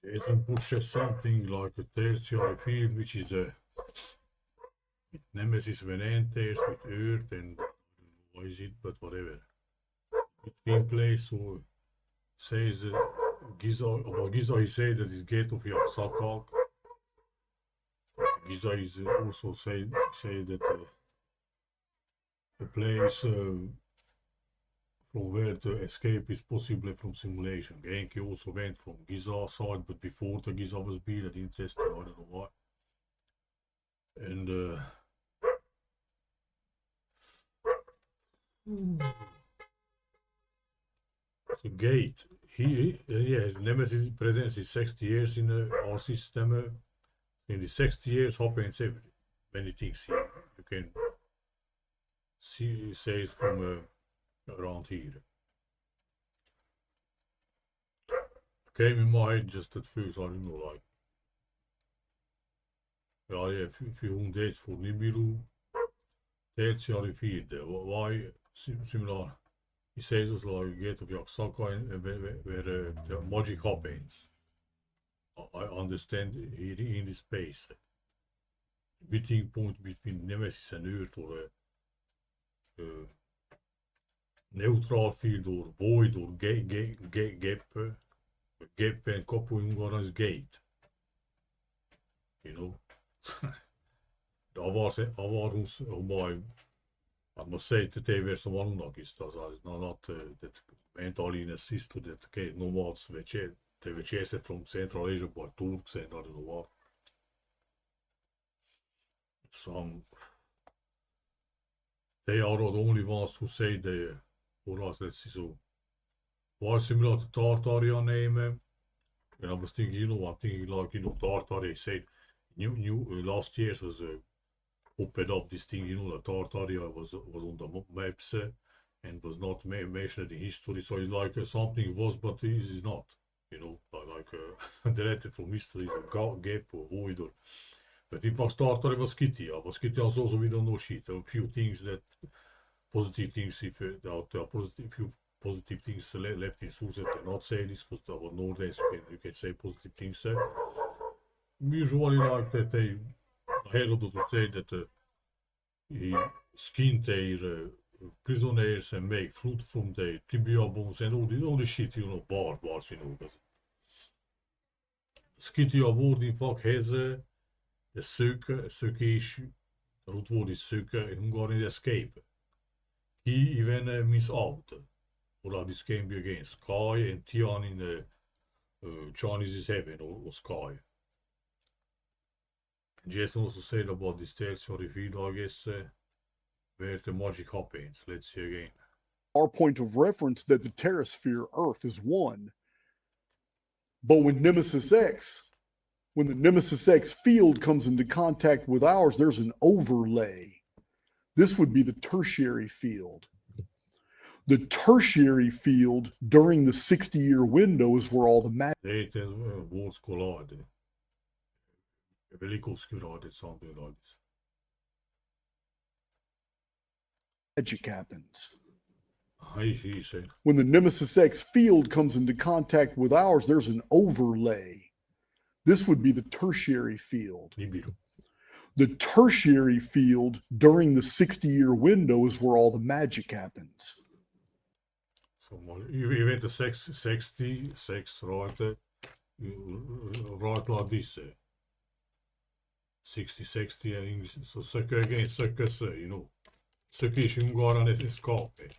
Jason pushes something like a tertiary field, which is with Nemesis when enters, with Earth, and what is it, but whatever. Between place, so says Giza, about Giza, he said that is gate of Yaksakak. Giza is also say that a place from where the escape is possible from simulation. Genki also went from Giza side, but before the Giza was built, that interesting, I don't know why. And so Gate, his Nemesis presence is 60 years in our system. In the 60 years happens many things here. You can see, say it from around here. Came in my head just at first, I don't know, like, yeah, 400 days for Nibiru, tertiary field. Why similar? He says it's like Gate of Yaksaka where the magic happens. I understand in this space. Meeting point between Nemesis and Earth, or neutral field, or void, or gap. Gap and kopu in Ungaran is gate. You know? De Avars, I must say that they were some Anunnax. Dat is not that mentally in a system that okay, nomads they were chased from Central Asia by Turks and I don't know what. Some they are the only ones who say they, for us, let's see, so was similar to Tartaria name. And I was thinking, I'm thinking like, Tartaria said, new last year was opened up this thing, that Tartaria was on the maps and was not mentioned in history. So it's like something was, but it is not, like deleted from history, a gap or void. But in fact, Tartaria was Skythia. But Skythia also, we don't know shit. There are a few things that, positive things, if there are few positive things left in source that not say this, because about Nordanes you can say positive things. Usually like that they Herodot would say that he skinned their prisoners and make fruit from their tibia bones and all the shit, barbars, Skythia word in fact has a söke issue. The root word is söke in Hungarian escape. He even means out. Or this can be again sky, and Tian in the Chinese is heaven or sky. And Jason also said about this tertiary field, I guess, where the magic happens. Let's see again. Our point of reference that the terrasphere Earth is one. But when the Nemesis X field comes into contact with ours, there's an overlay. This would be the tertiary field. The tertiary field during the 60-year window is where all the magic worlds collide. Something like this. Magic happens. He said. When the Nemesis X field comes into contact with ours, there's an overlay. This would be the tertiary field. Nibiru. The tertiary field during the 60-year window is where all the magic happens. So you went to 60, right like this. 60, English. So söker again, söker, Söker is Ungaran escape.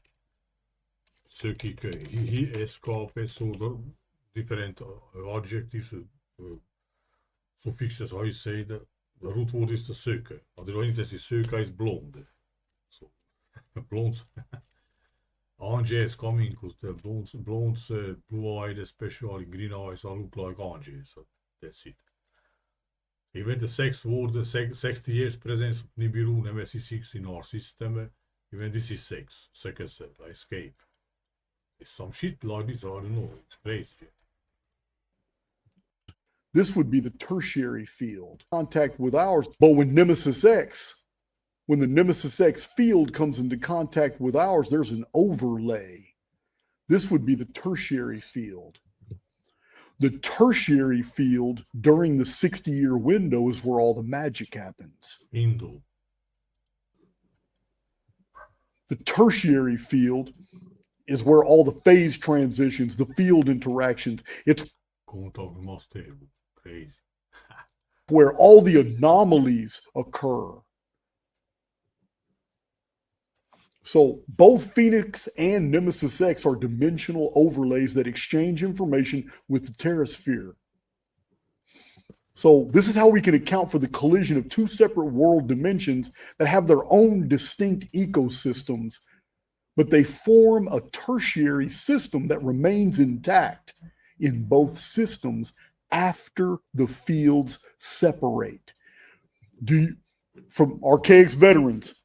Söker, he escape, so the different adjectives, suffixes, how you say the root word is the söker. Otherwise, söker is blonde. So, blondes. Ange is coming because the blondes, blue-eyed, especially green eyes, all look like Ange. So that's it. Even the sex word, the 60 years presence of Nibiru, Nemesis 6 in our system, even this is sex, escape. It's some shit like this, I don't know, it's crazy. This would be the tertiary field, contact with ours. But when the Nemesis X field comes into contact with ours, there's an overlay. This would be the tertiary field. The tertiary field during the 60-year window is where all the magic happens. Window. The tertiary field is where all the phase transitions, the field interactions, it's Crazy. where all the anomalies occur. So both Phoenix and Nemesis X are dimensional overlays that exchange information with the Terrasphere. So this is how we can account for the collision of two separate world dimensions that have their own distinct ecosystems, but they form a tertiary system that remains intact in both systems after the fields separate. From Archaics veterans,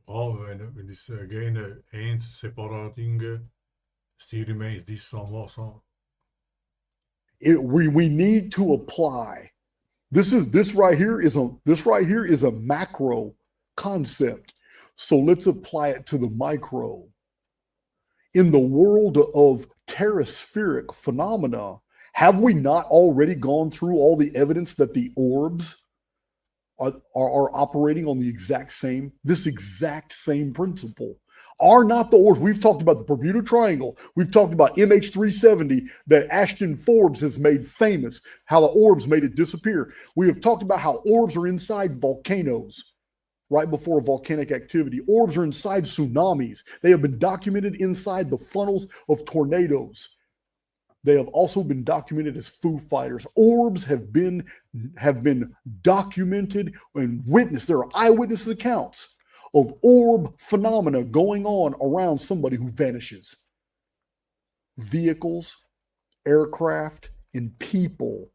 When this geen eens separating still remains this some we need to apply. This right here is a macro concept. So let's apply it to the micro. In the world of terraspheric phenomena, have we not already gone through all the evidence that the orbs are operating on this exact same principle? Are not the orbs? We've talked about the Bermuda Triangle. We've talked about MH370 that Ashton Forbes has made famous, how the orbs made it disappear. We have talked about how orbs are inside volcanoes right before volcanic activity. Orbs are inside tsunamis. They have been documented inside the funnels of tornadoes. They have also been documented as Foo Fighters. Orbs have been documented and witnessed. There are eyewitness accounts of orb phenomena going on around somebody who vanishes. Vehicles, aircraft, and people,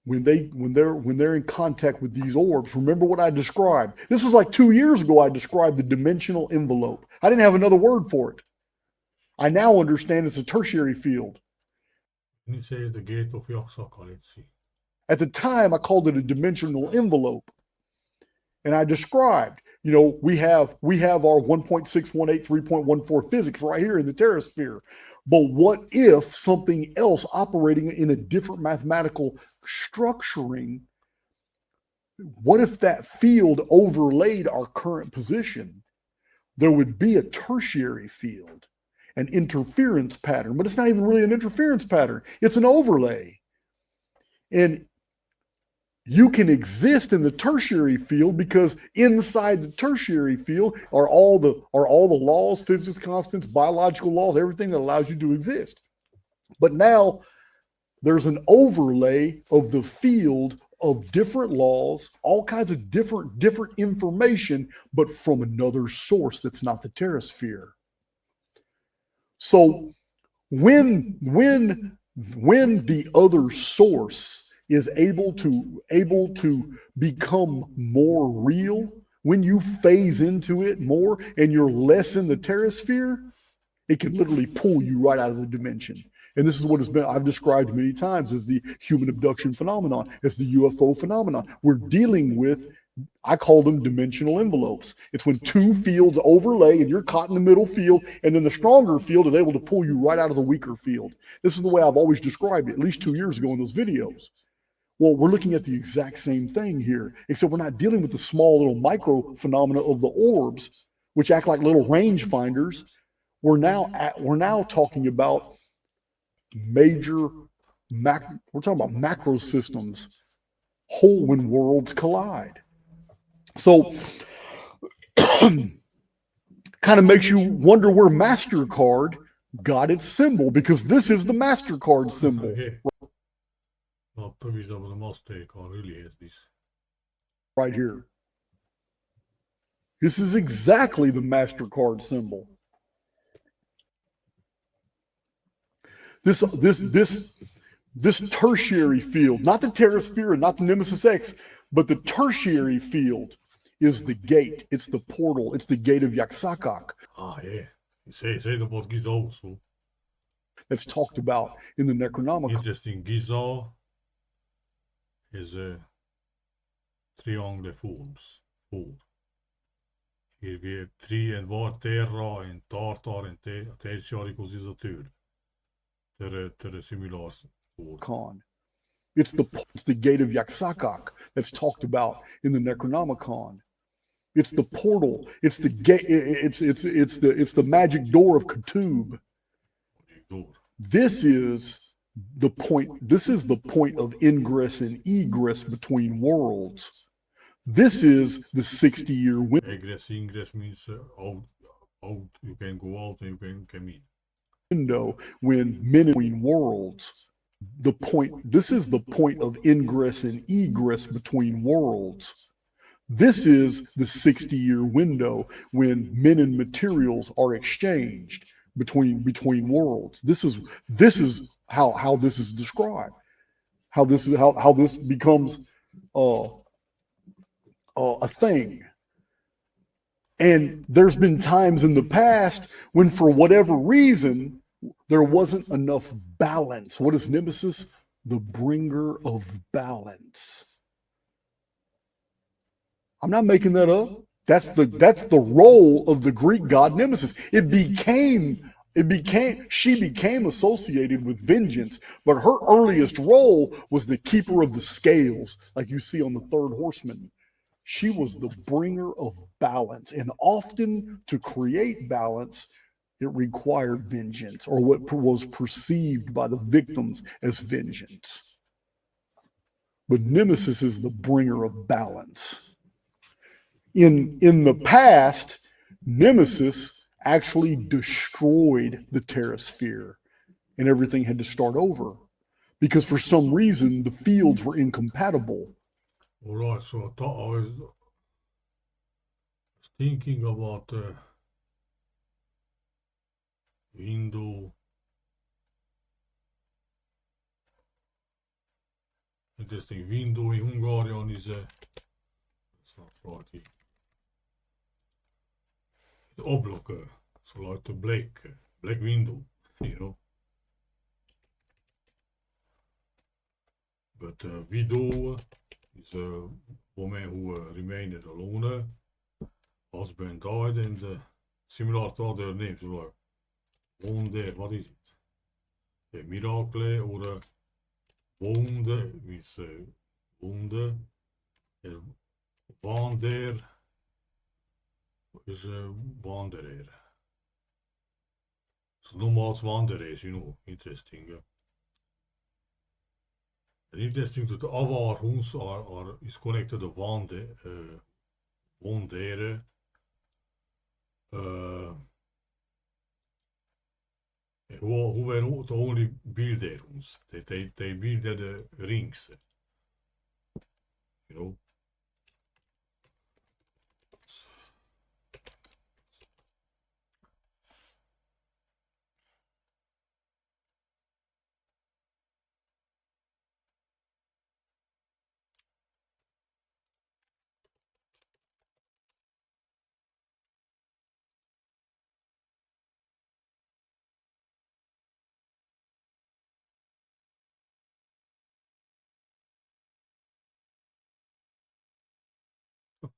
when they're in contact with these orbs, remember what I described. This was like 2 years ago. I described the dimensional envelope. I didn't have another word for it. I now understand it's a tertiary field. You say the gate of Yaxakal, let's see. At the time, I called it a dimensional envelope. And I described, we have our 1.618, 3.14 physics right here in the terrasphere. But what if something else operating in a different mathematical structuring, what if that field overlaid our current position? There would be a tertiary field, an interference pattern, but it's not even really an interference pattern. It's an overlay. And you can exist in the tertiary field because inside the tertiary field are all the laws, physics constants, biological laws, everything that allows you to exist. But now there's an overlay of the field of different laws, all kinds of different information, but from another source that's not the terrasphere. So when the other source is able to become more real, when you phase into it more and you're less in the terrasphere, it can literally pull you right out of the dimension. And this is what I've described many times as the human abduction phenomenon, as the UFO phenomenon. We're dealing with, I call them dimensional envelopes. It's when two fields overlay and you're caught in the middle field, and then the stronger field is able to pull you right out of the weaker field. This is the way I've always described it, at least 2 years ago in those videos. Well, we're looking at the exact same thing here, except we're not dealing with the small little micro phenomena of the orbs, which act like little range finders. We're now talking about we're talking about macro systems, when worlds collide. So kind of makes you wonder where MasterCard got its symbol, because this is the MasterCard symbol. Well, probably the MasterCard really is this. Right here. This is exactly the MasterCard symbol. This tertiary field, not the terrasphere and not the Nemesis X, but the tertiary field is the gate. It's the portal. It's the gate of Yaxakak. Ah, yeah. You say about Giza also. That's talked about in the Necronomicon. Interesting. Giza is a triangle forms. Here we have 3 and var terra and tartar and tertiary cosizzatur. Tere similars woord. Khan. It's the gate of Yaxakak that's talked about in the Necronomicon. It's the portal. It's the gate. It's the magic door of Ketub. This is the point. This is the point of ingress and egress between worlds. This is the 60-year window. Egress, ingress means out. You can go out and you can come in. Window when men between worlds. The point. This is the point of ingress and egress between worlds. This is the 60-year window when men and materials are exchanged between worlds. This is how this is described. How this becomes a thing. And there's been times in the past when, for whatever reason, there wasn't enough balance. What is Nemesis? The bringer of balance. I'm not making that up. That's the role of the Greek god Nemesis. She became associated with vengeance, but her earliest role was the keeper of the scales, like you see on the third horseman. She was the bringer of balance, and often to create balance, it required vengeance, or what was perceived by the victims as vengeance. But Nemesis is the bringer of balance. In the past, Nemesis actually destroyed the Terrasphere, and everything had to start over because for some reason the fields were incompatible. All right, so I was thinking about the window. Interesting. Window in Hungarian is it's not right here. It's oblak, so like the black window, you know. But widow is a woman who remained alone. Husband died, and similar to other names like wonder. What is it? A miracle or a wonder means wonder. Wander is a wanderer. So nomads, wanderers, you know, interesting. And interesting that the Avars is connected to wanderen. Who were the only builders? They built the rings, you know.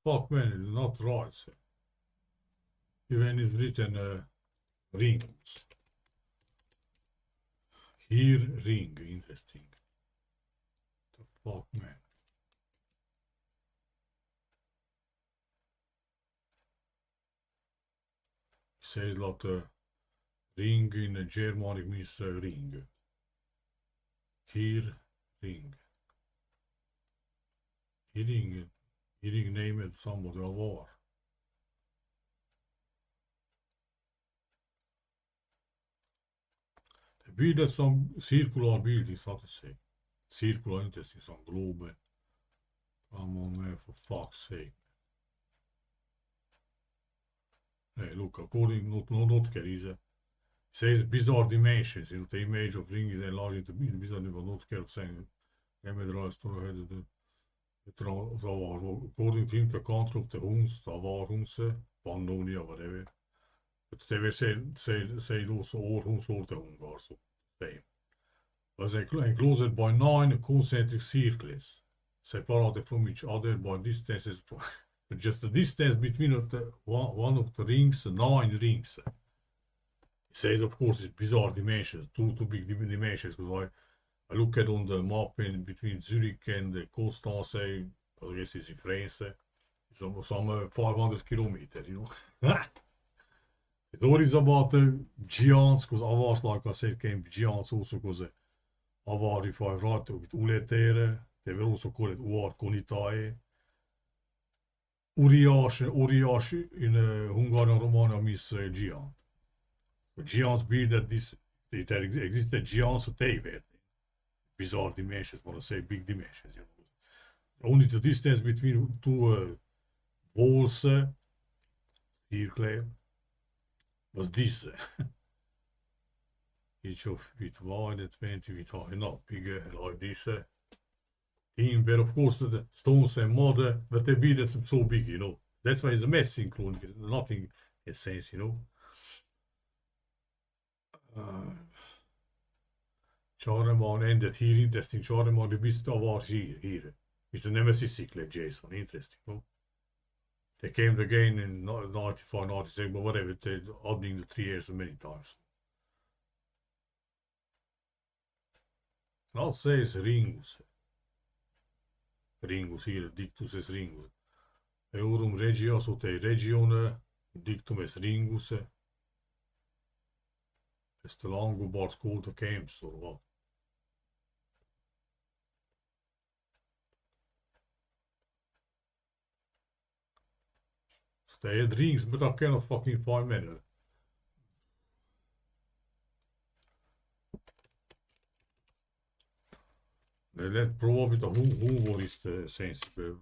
Fuck man, not right. Even is written rings. Here ring, interesting. The fuck man. It says that ring in Germanic means ring. Here ring. Hearing named somebody a war. They built some circular buildings, how to say. Circular, interesting, some globe. Come on, man, for fuck's sake. Hey, look, according not Carisa, says bizarre dimensions. You know, the image of ring is enlarged into bizarre, but not care of saying. According to him, the country of the Huns, the Avar Huns, Pannonia, whatever. But they were said also all Huns or the Hungars, so same. Was enclosed by 9 concentric circles, separated from each other by distances, just the distance between one of the rings, 9 rings. It says, of course, it's bizarre dimensions, too big dimensions, because I look at on the map in between Zurich and Constance, I guess it's in France, it's some 500 kilometers, you know. The story is about the giants, because Avars, like I said, came giants also, because Avar, if I write with Uletere, they were also called Uar Konitae. Urias in Hungarian Romania means giant. The giants be that this, it existed giants that they were bizarre dimensions, when I say big dimensions. You know. Only the distance between two walls, here, Claire, was this. Each of it wide and 20 feet high, not bigger like this. But of course, the stones and mud, but they be that so big, you know. That's why it's a mess in Kroningen. Nothing has sense, you know. Charlemagne ended here, interesting. Charlemagne, the beast of ours here. Which the nemesis cycle, Jason, interesting, you know. They came again in 95, 96, but whatever, they're adding the 3 years many times. Now it says Ringus. Ringus here, dictus es Ringus. Eurum regios ut regione, dictum es Ringus. Is the longo bars called the camps or what? So they had rings, but I cannot fucking find many. Let probably the who is the sensible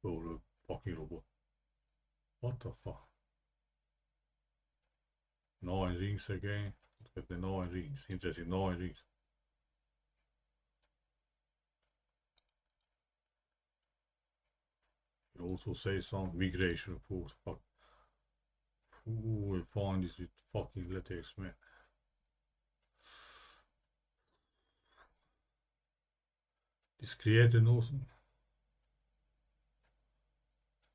or fucking robot. What the fuck? 9 rings again. Look at the 9 rings. Interesting, 9 rings. It also says some migration, of course. Fuck. Who will find this with fucking letters, man? This created also.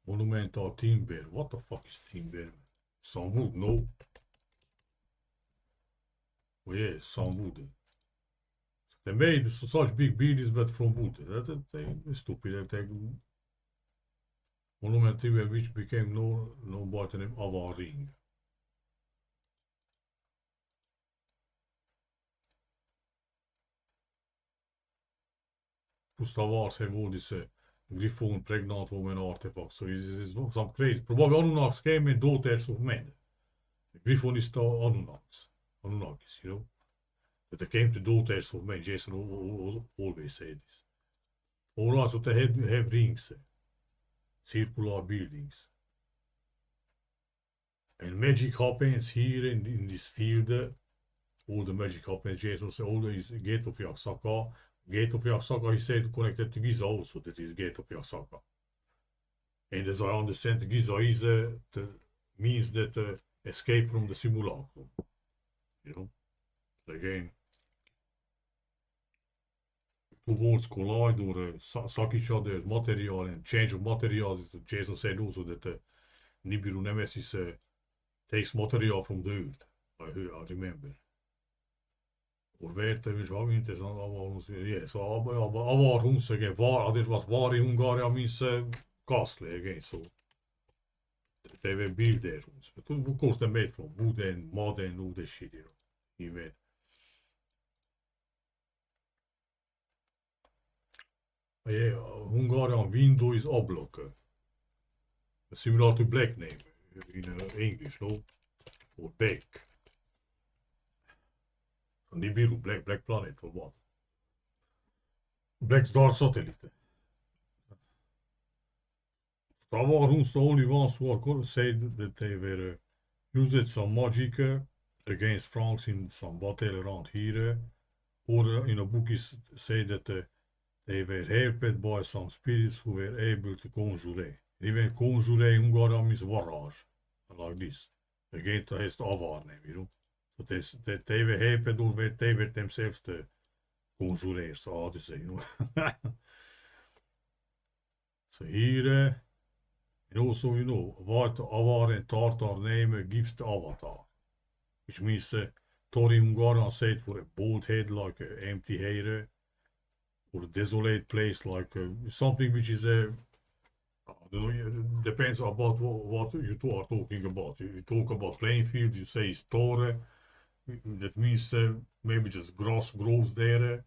Monumental timber. What the fuck is timber? Some wood, no? Oh yeah, some wood. So they made such big buildings, but from wood. They stupid. They monument timber, which became known by the name Avar ring. Gustav Vars have all this griffon pregnant woman artifacts. So it's some crazy. Probably Anunnax came and daughters of men. The griffon is the Anunnakis, you know. That they came to daughters of men. Jason always said this. Alright, so they have rings, circular buildings. And magic happens here in this field. All the magic happens. Jason said, all is gate of Yaksaka. Gate of Yaksaka, he said, connected to Giza also, that is gate of Yaksaka. And as I understand, Giza is means that escape from the simulacrum. You know? So again, two worlds collide or suck each other's material and change of materials. Jason said also that Nibiru Nemesis takes material from the earth. I remember. Or werte is auch interessant, aber yeah, so Avar once again, that was war in Hungary means costly again, so they were built there once. But of course they made from wood and mud and all that shit, you know. Even. Yeah, Hungarian window is oblak. Similar to black name in English, no? Or back. Nibiru, black planet or what? Black star satellite. Avar was the only ones who said that they were used some magic against Franks in some battle around here. Or in a book is say that they were helped by some spirits who were able to conjure. Even conjure in Hungarian means varage, like this. Against the Avar name, you know. So they were helped or they were themselves the conjurers, so how to say, you know. So here, and also, you know, what Avar and Tartar name gives the avatar. which means Tori Hungarian said for a bald head, like an empty head, or a desolate place, like something which is I don't know, it depends about what you two are talking about. You talk about playing field, you say it's Tore, that means maybe just grass grows there,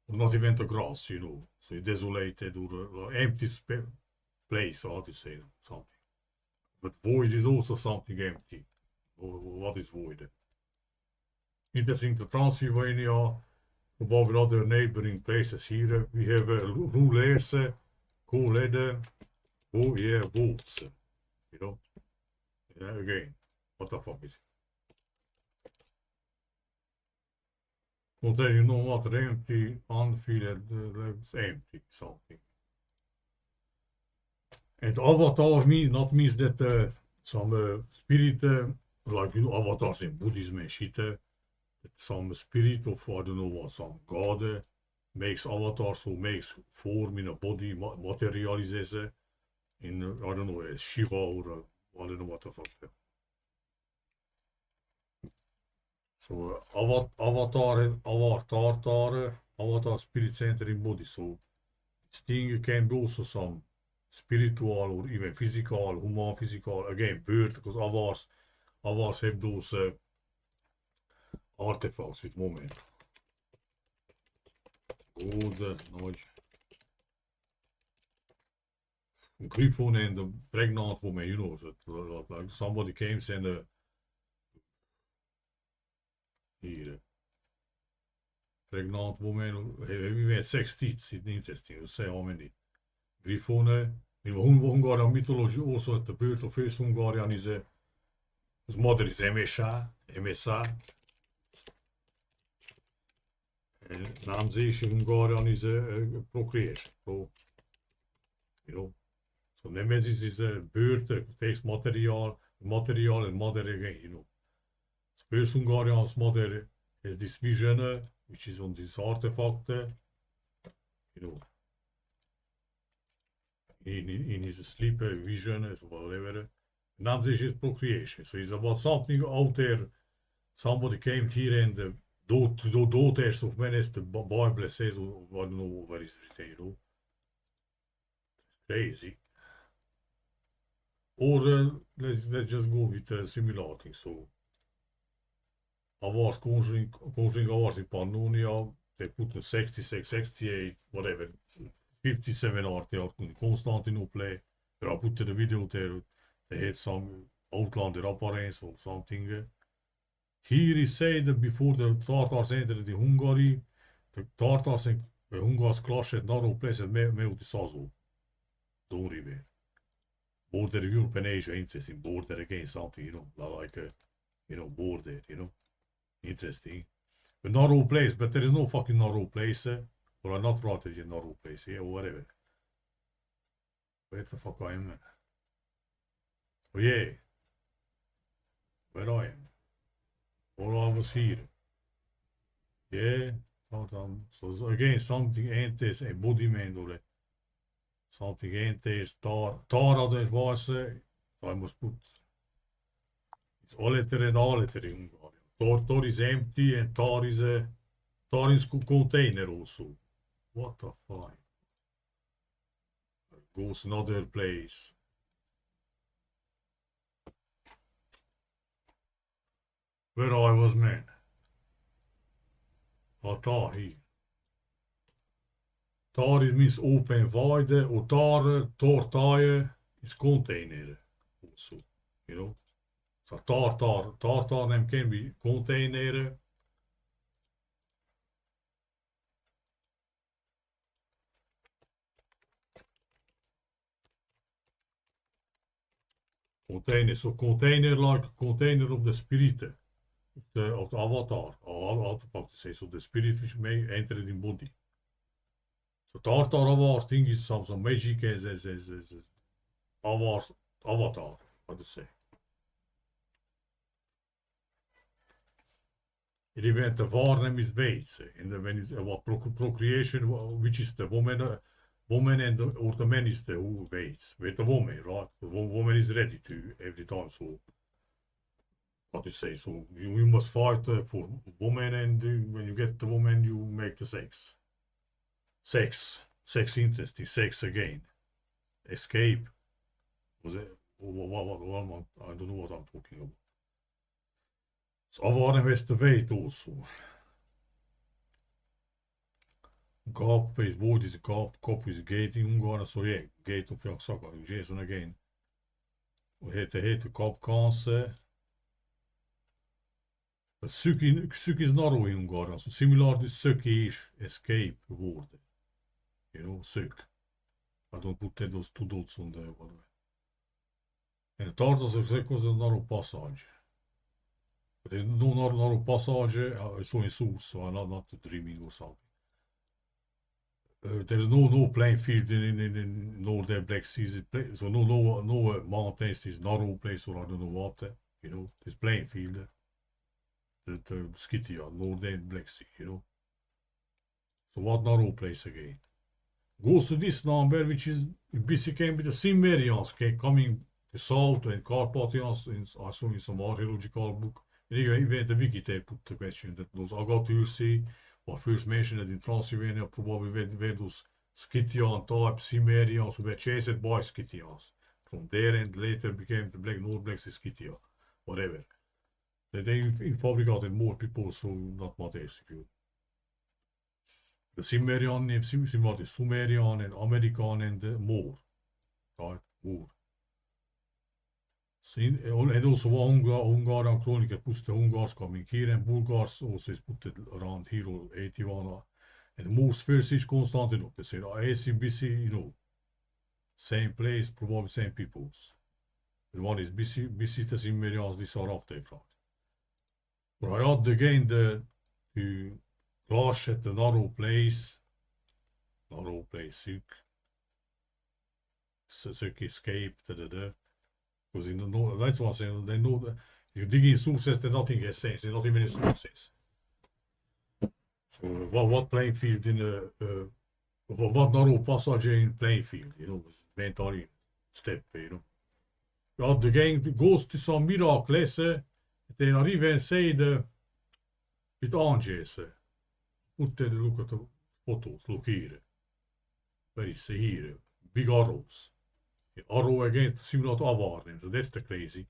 or not even the grass, you know. So desolated or empty place, how to say something. But void is also something empty. Or what is void? Interesting to Transylvania, above other neighboring places here, we have rulers, Koolede, oh yeah, votes, you know. Yeah, again, what the fuck is it? Contain no matter empty, unfilled, it's empty, something. And avatar means that some spirit, like you know, avatars in Buddhism and shit, that some spirit of I don't know what, some god makes avatars who makes form in a body, materializes in I don't know, a Shiva or I don't know what the fuck. So avatar spirit center in body. So this thing can be also some spiritual or even physical, human physical, again bird, because avars have those artifacts with moment. Good knowledge. Griffon and the pregnant woman, you know, that like somebody came and here. Pregnant woman, we had 6 teeth, it's interesting, you say how many. Griffon, in Hungarian mythology also at the birth of first Hungarian is his mother is MSA. And namzési Hungarian is procreation. So, you know, so Nemesis is a birth, takes material and mother again, you know. So first Hungarian's mother has this vision, which is on this artifact, you know, in his sleep vision, so whatever. Namzési is procreation. So it's about something out there. Somebody came here and the daughters of men, as the Bible says, or I don't know where it's written, you know. It's crazy. Or let's just go with similar things. So Avars conjuring Avars in Pannonia, they put in 66, 68, whatever, 57 art they are in Constantinople. There I put the video there. They had some outlander appearance or something. Here is said that before the Tartars entered Hungary, the Tartars and Hungars clashed at narrow places met Sazov. Don't remember. Border Europe and Asia, interesting. Border again, something, you know, like, you know, border, you know. Interesting. A narrow place, but there is no fucking narrow place, or not rather a narrow place, yeah, or whatever. Where the fuck I am? Oh yeah. Where I am? Or I was here. Yeah. So again, something enters embodiment or something enters tar otherwise I must put it's oleter and aleter in Hungarian. Tor is empty and tar is a container also. What the fuck? Goes another place. Where I was man. Tar here. Tar means open wide, or tortaie is container also, you know. So tartar name can be container. Container, so container like container of the spirit, of the avatar, or how to say, so the spirit which may enter in body. So Tartar Avars thing is some magic as Avars avatar, how to say. It event the warnem is weights, and when it's about procreation, which is the woman and or the man is the who waits with the woman, right? The woman is ready to every time, so what you say. So you must fight for woman, and when you get the woman, you make the sex. Sex interesting. Sex again. Escape. Was it? What, I don't know what I'm talking about. Så Avaren Västerveit also. Gap is woord is gap, kop is gate in Ungarn, so yeah, gate of your soccer, Jason again. Heet kapkansen. Suk is narrow in Ungarn, so similar to suk is escape word. You know, suk. I don't put those two dots on there, by the way. And Tartars of was a narrow passage. But there's no narrow passage, so in source, so I'm not dreaming or something. There's no playing field in northern Black Sea, so no mountains, this narrow place or I don't know what, you know, this playing field, the Skythia, northern Black Sea, you know. So what narrow place again? Goes to this number, which is basically the Cimmerians coming to south and Carpathians, I saw in some archaeological book. Even the Wiki put the question that those Agatursi were first mentioned in Transylvania, probably were those Scythian type Cimmerians who were chased by Scythians. From there and later became the North Black Sea Scythia, whatever. They fabricated more people, so not much else. The Cimmerian name similar to Sumerian and American and more. Right? More. And also Hungarian Chronicle puts the Hungars coming here and Bulgars also is put around here or 81. And most first is Constantinople. So ACBC, you know, same place, probably same peoples. The one is BC the Cimmerians, these are after crowd. But I had again to clash at the narrow place, Suk escape, because in the north, that's what I'm saying, they know that if you dig in sources, then nothing has sense, there's not even any sources. So what playing field in what narrow passage in playing field, you know, mentally step, you know. Ja, the gang goes to some miracles, they are even say with angels. Put a look at the photos, look here. Where is here? Big arrows. Arrow against similar to Avar names, so that's the crazy.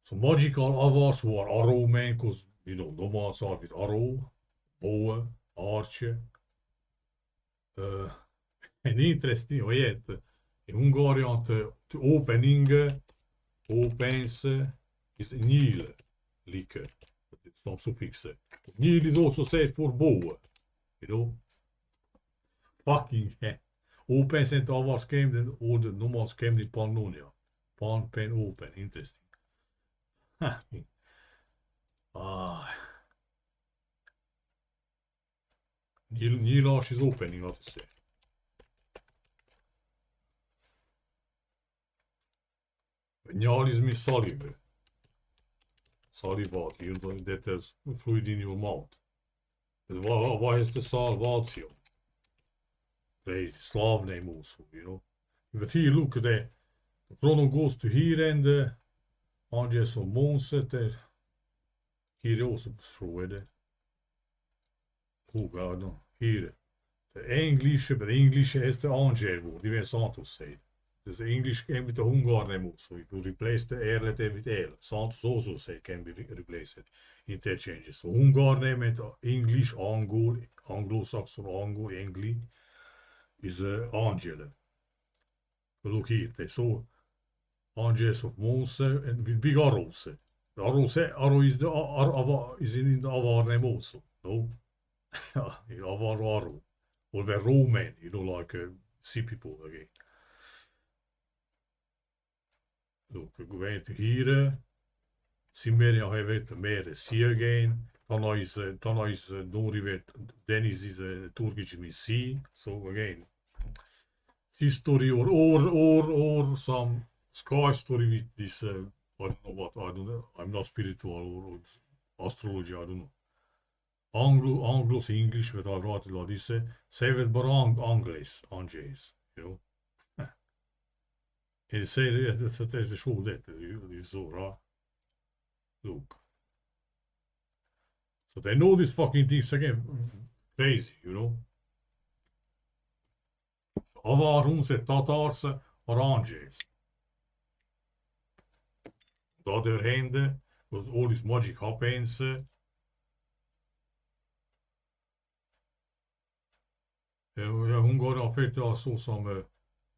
So magical Avars who are arrow men, because you know nomads are with arrow, bow, archer. And interesting, in Hungarian the opening opens is nil, like it's not suffix. Nil is also said for bow, you know. Fucking hell. Opens and Avars came, then all the nomads came in Pannonia. Pan, pen, open. Interesting. Nilars is opening, what to say. Njalism is saliva. Salivat, that is fluid in your mouth. But why is the salvatio? Crazy Slav name also, you know. But here look at the chrono goes to here and Andres och Månset där. Here also through it. Oh god, no. Here. The English, but English is the Angel word, even Santos said. The English came with the Hungar name also. If you replace the R letter with L, Santos also said can be replaced. Interchanges. So Hungar name and English, Anglo-Saxon, Angli is Angel. But look here, they saw Angels of Mons and with big arrows. The arrow is is in the Avar name also. No? Avar arrow. Or the Roman, you know, like sea people again. Look, we went here. Cimmeria har vet mer sea again. Tana is Norivet, Dennis is Turkish means sea. So again, sea story or some sky story with this. I don't know what. I don't know. I'm not spiritual or astrology. I don't know. Anglos English, but I wrote it like this. Saved by Angles, you know. And say that the show that you saw, right? Look. So they know these fucking things again. Crazy, you know. Avars+Tartars Avatars. On the other hand, with all this magic happens. Hungary affected also some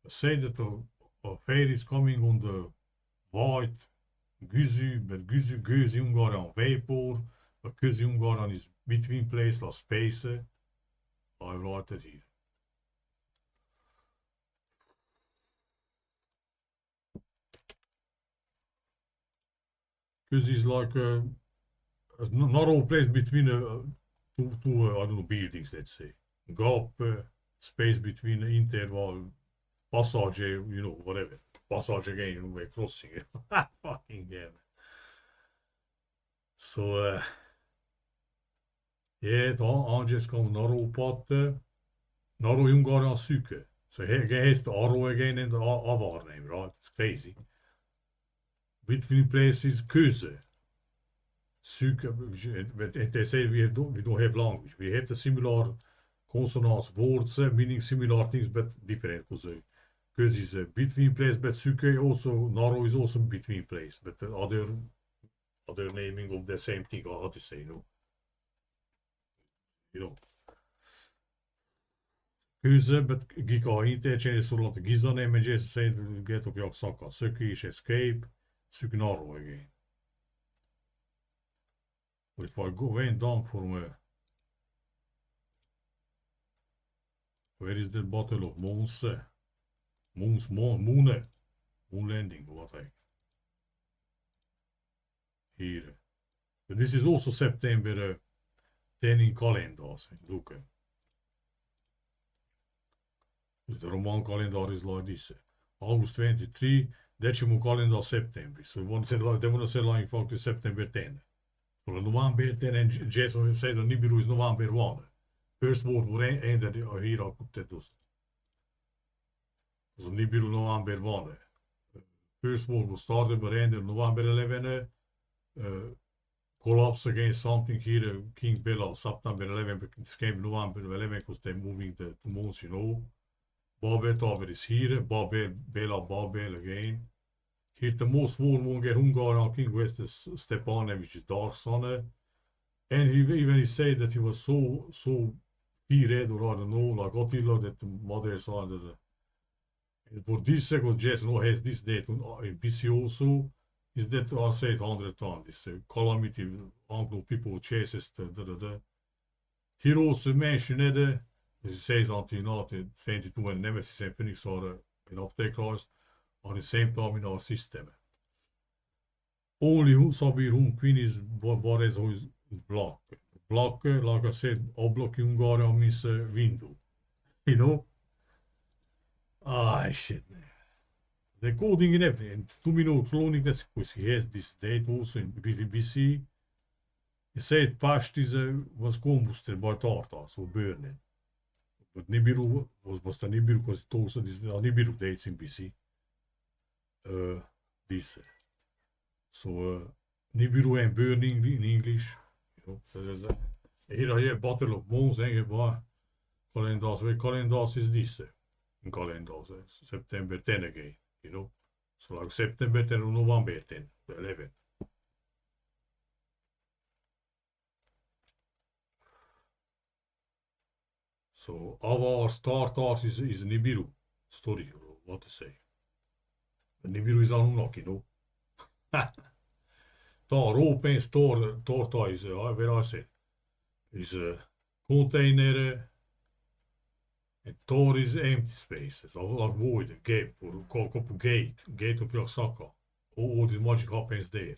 say that a fair is coming on the white Güzü, but Güzü Hungarian vapor, but Güzü Hungarian is between place like space. I write it here. Güzü is like a narrow place between two I don't know, buildings, let's say. Gap, space between the interval, passage, you know, whatever. Passage again, you know, crossing. Fucking yeah. So, yeah, dan just come narrow path, narrow Hungarian suke. So he has the arrow again in the Avar name, right? It's crazy. Between places, Köse. Suke, but they say we don't have language. We have the similar consonants, words, meaning similar things, but different. Because is a between place, but suke also, narrow is also between place, but the other naming of the same thing, or how to say, you know. Kőze, but Gika interchange szóval a Giza name, just say get of your soccer, Suki is escape, Sugnaro again. But if I go way down from where is the Battle of Mons? Moon landing, what I here. But this is also September 10 in calendars. Look. Dus de Roman calendar is like this. August 23, decimo calendar September. So they want to say like in fact September 10. So November 10 and Jason said that Nibiru is November 1. First word voor ended here I put that dus. So Nibiru November 1. First word was started but ended November 11. Collapse against something here, King Bella, September 11, but this came November 11 because they're moving the 2 months, you know. Babel Tower is here, Babel, Bela, Babel again. Here the most warmonger Hungarian king was the Stepan, which is dark sun. And he said that he was so feared, or I don't know, like Attila, that the mother saw that. And for this second, Jason has this date in PC also. Is that I said 100 times, this calamity, Anglo people chases, Here also mentioned, he says until now, 22 when Nemesis and Phoenix are in afterclass, on the same time in our system. Only who Sabir whom Queen is Boris who is block. Block, like I said, oblak Hungarian means window. You know? Ah, shit. The coding and everything. And 2 minute cloning, that's because he has this date also in BBC. He said past is was combusted by Tartars, so burning. But Nibiru was the Nibiru because it also this Nibiru dates in BC. This. So Nibiru and burning in English. You know, so there's here Battle of Mons and calendars. Where calendars is this? In calendars, September 10 again. You know, so like September 10 or November 10, 11. So Avars+Tartars is Nibiru story, or what to say. Nibiru is Anunnax, you know. Tar opens torta is where I said is a container and tor is empty spaces, like void, a gap or gate of your sucker. All the magic happens there.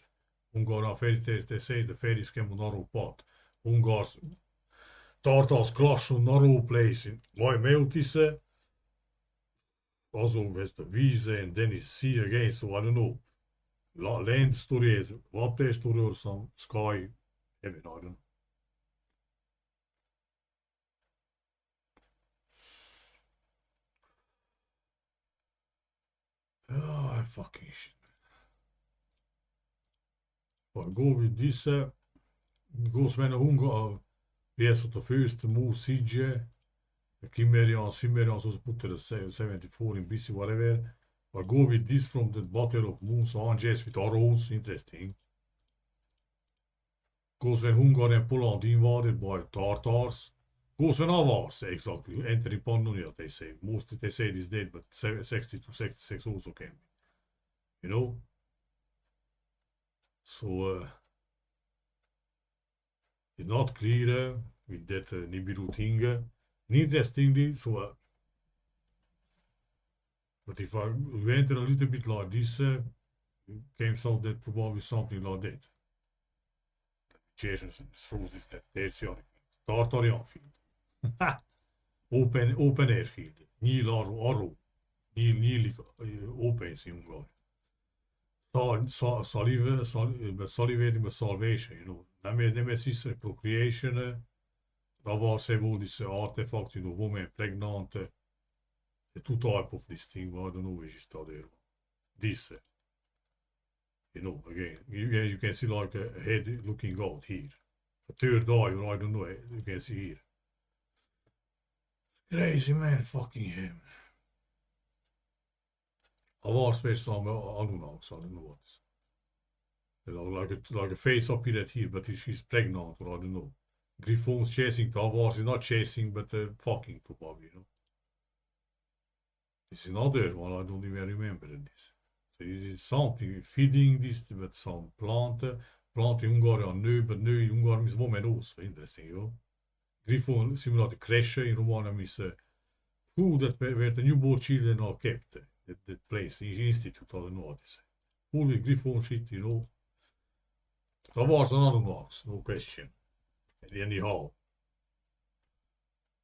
Hungarian fairy tales, they say the fairies came on narrow path. Hungars Tartars clash on narrow place in my Meutisse. Also has the Wiese and then is sea again, so I don't know. Land story is water story or some sky heaven, I don't know. Oh, fucking shit. but go with this, goes when a hunger, yes, the first move siege, the Cimmerians was put to the 74 in BC, whatever. But go with this from the Battle of Moons, Angers with arrows, interesting. Goes when Hungarian Poland invaded by Tartars. Goes when Avars, exactly, entering Pannonia, they say. Mostly they say this date, but 60 to 66 also can be. You know? So, it's not clear with that Nibiru thing. Interestingly, so, but if I went a little bit like this, came out that probably something like that. Jason throws this that tertiary field. Tartarian field. open air field. Nyíl arról. Nyílik open színunkkal. Salivating with salvation, you know. Nemesis procreation. Avars have all these artifacts, you know, women pregnant. The two type of this thing, I don't know which is there. This, you know, again, you can see like a head looking out here. A third eye, or I don't know, you can see here. Crazy man, fucking him. Avars were some Anunnax, I don't know what. You know, like a face up here, but she's pregnant, or I don't know. Griffon's chasing the Avars, is not chasing, but fucking probably, you know. This is another one, I don't even remember this. So it is something, feeding this with some plant in Ungarian, nu, but nu i Ungarian is woman also, interesting, you know. Griffon simulator crash in Romania is who that where the newborn children are kept, that place, institute, I don't know what to say. Full with Griffon shit, you know. That was another box, no question. Anyhow.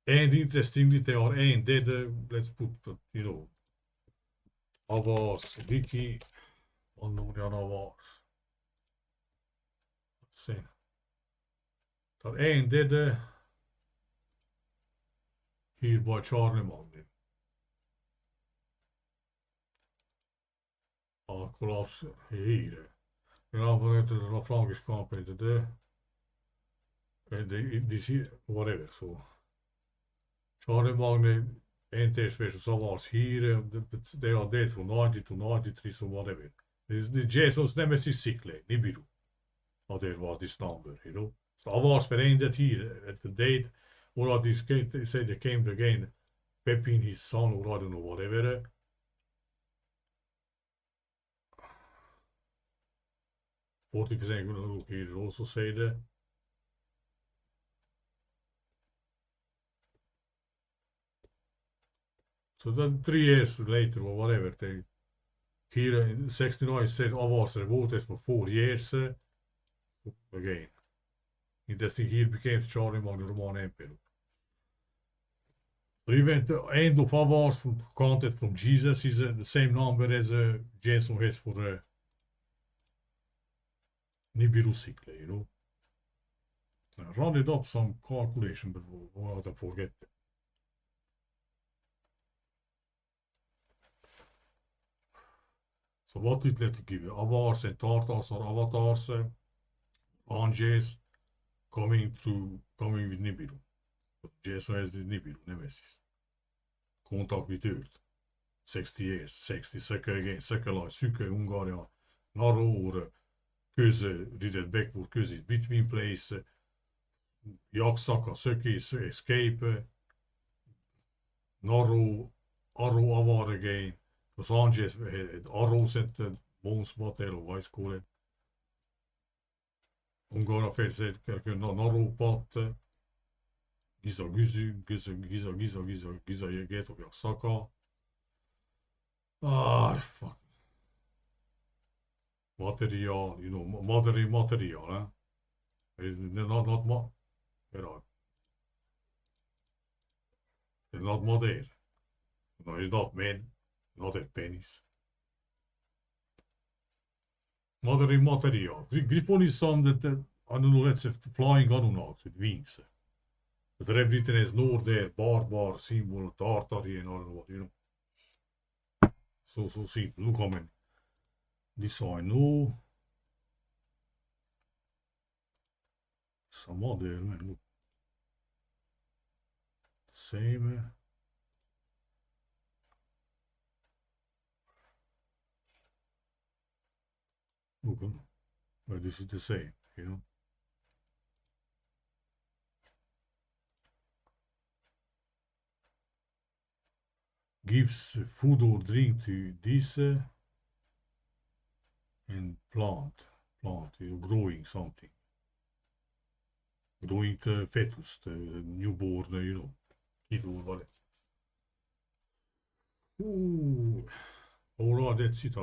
And interestingly, they are ain't dead, let's put, you know, Avars, Wiki, Annonian Avars. Let's see. There ain't dead here by Charlemagne. Collapse here. You know, vanuit de Frankish company today. This here, whatever, so. Charlemagne enters versus Avars here, they are dead from 90 to 93, so whatever. The Jason's nemesis cycle, Nibiru. Oh, there was this number, you know. So Avars were ended here at the date, or this they say they came again, Pepin, his son, or I don't know, whatever. Fortification look here also say that. So then 3 years later or whatever, they here in 69 said Avars revolted for 4 years. Again, interesting here became Charlemagne the Roman Emperor. So even the end of Avars counted from Jesus is the same number as Jason has for Nibiru cycle, you know. I run it up some calculation, but what I forget. So what did let give you? Avars and Tartars or Avatars, Angers coming with Nibiru. Jason has the Nibiru, Nemesis. Contact with Earth. 60 years, 60 seconds again, second line, Suke, Hungarian, narrow or Köze, read backward, Köze is between place, Jaksaka, Suke is escape, narrow, arrow avar again, Los Angeles had arrows at the bone spot there, or what is called it. Hungarian first said, narrow pot, Giza, you get of Jaksaka. Ah, fuck. Material, you know, material, huh? It's not more. It's not modern. No, it's not men, not at pennies. Modern material. Griffon is some that, I don't know, let's say flying Anunnax with wings. But they've written as Norder, Barbar, symbol, Tartari, and all what, you know. So simple. Look how many. This I know. some other, man. Look. Same. Look, but this is the same, you know. Gives food or drink to this and plant, you're growing something. Growing the fetus, the newborn, you know, kid or whatever. Ooh. Alright, that's it.